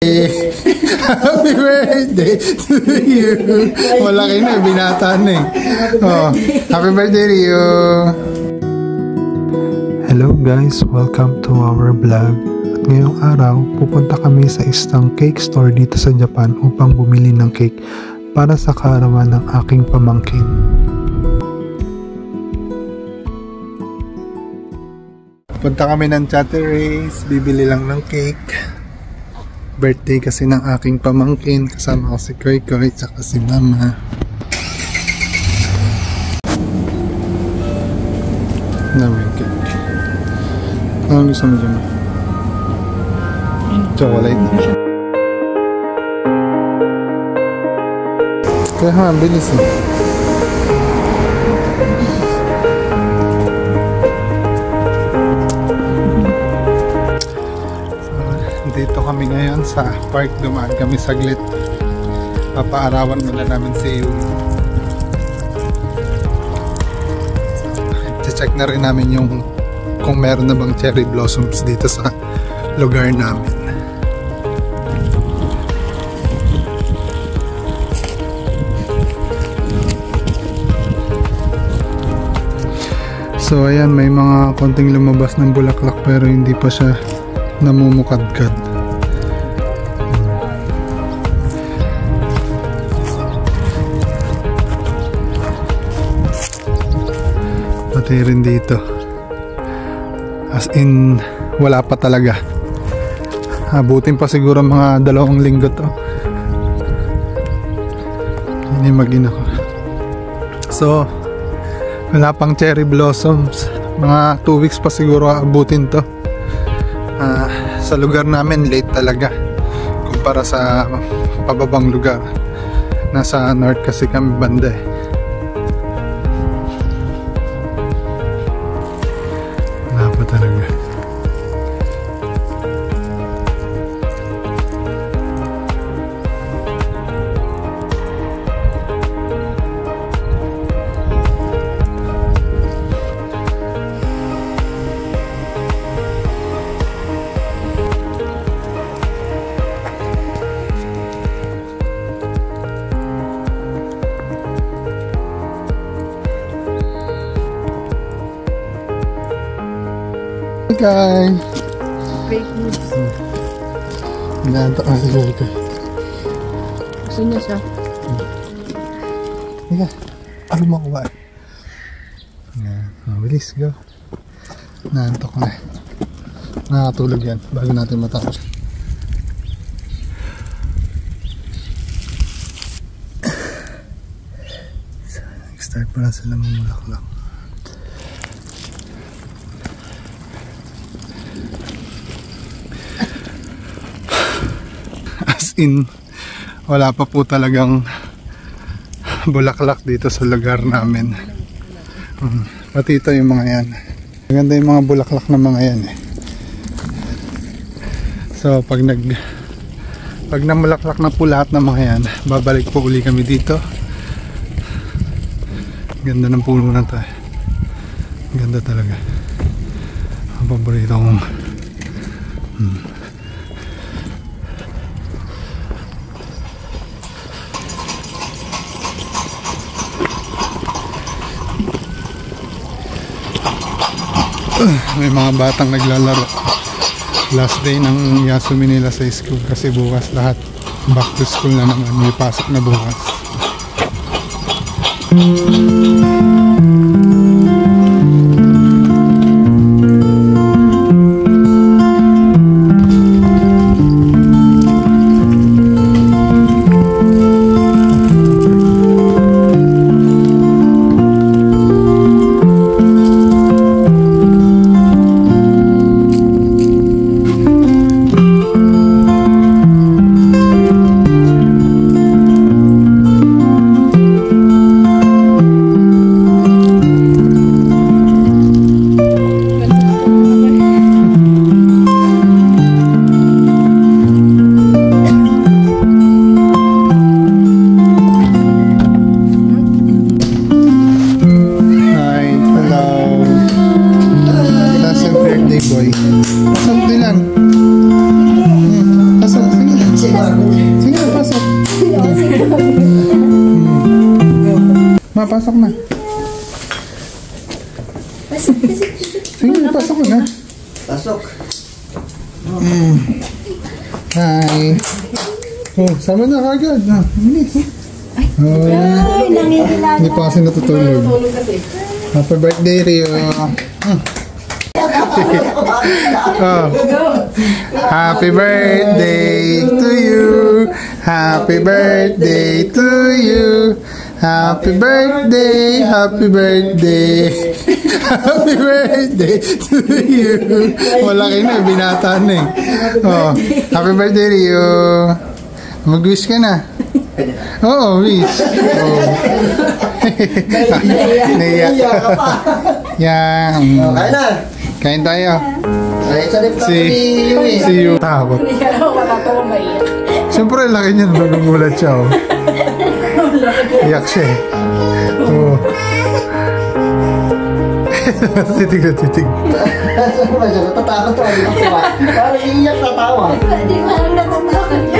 Happy birthday to you. Malaki na, binata na eh. Oh, happy birthday to you. Hello guys, welcome to our vlog. At ngayong araw, pupunta kami sa isang cake store dito sa Japan upang bumili ng cake para sa kaarawan ng aking pamangkin. Punta kami ng Chateraise, bibili lang ng cake. Birthday kasi ng aking pamangkin, kasama ko si Koy Koy tsaka si Mama. Namin cake. Ano gusto mo dyan? Chocolate. Kaya ha, bilis eh. Dito kami ngayon sa park, dumaan kami saglit. Papaarawan muna namin si Yuli. Check na rin namin yung kung meron na bang cherry blossoms dito sa lugar namin. So ayan, may mga konting lumabas ng bulaklak pero hindi pa siya namumukadkad. Pati rin dito, as in wala pa talaga. Abutin pa siguro mga 2 linggo to. Hindi mag-ina ko. So wala pang cherry blossoms, mga 2 weeks pa siguro abutin to. Sa lugar namin late talaga kumpara sa pababang lugar. Nasa north kasi kami banda eh. Wala pa talaga. Guys, fake news. Nanto ka si Koy Koy. Gusto niya siya. Higa, ano makuha? Mabilis, go. Nanto ko na. Nakatulog yan bago natin matapos. So, nag-start pa na sila mamulaklak. Wala pa po talagang bulaklak dito sa lugar namin. Pati ito yung mga yan. Maganda yung mga bulaklak na mga yan eh. So pag namulaklak na po lahat ng mga yan, babalik po uli kami dito. Ganda ng puno na to eh. Ganda talaga. Ang paborito kong may mga batang naglalaro. Last day ng Yasumi nila sa school kasi bukas lahat back to school na naman. May pasok na bukas. pasok na. Sige, pasok na. Pasok. Hi. Oh, sama na kagad. Bilis. Ay, nangingilala. Hindi pa kasi natutulog. Happy birthday, Rio. Oh. Happy birthday to you. Happy birthday to you. Happy birthday, happy birthday. Happy birthday to you. Malaki na, binata na eh. Oh, happy birthday, Rio. Mag-wish ka na. Oo, wish. Oh. Naiyak ka pa. Yan. Kain na. Kain tayo. Ay, sa lip Si Yu. Takot. Siyempre, laki niya. Nagugulat siya. Oh. Iyak siya eh. Oo. Titig na titig. Natatakot to. Parang iiyak tatawa. Hindi mo lang natatawa.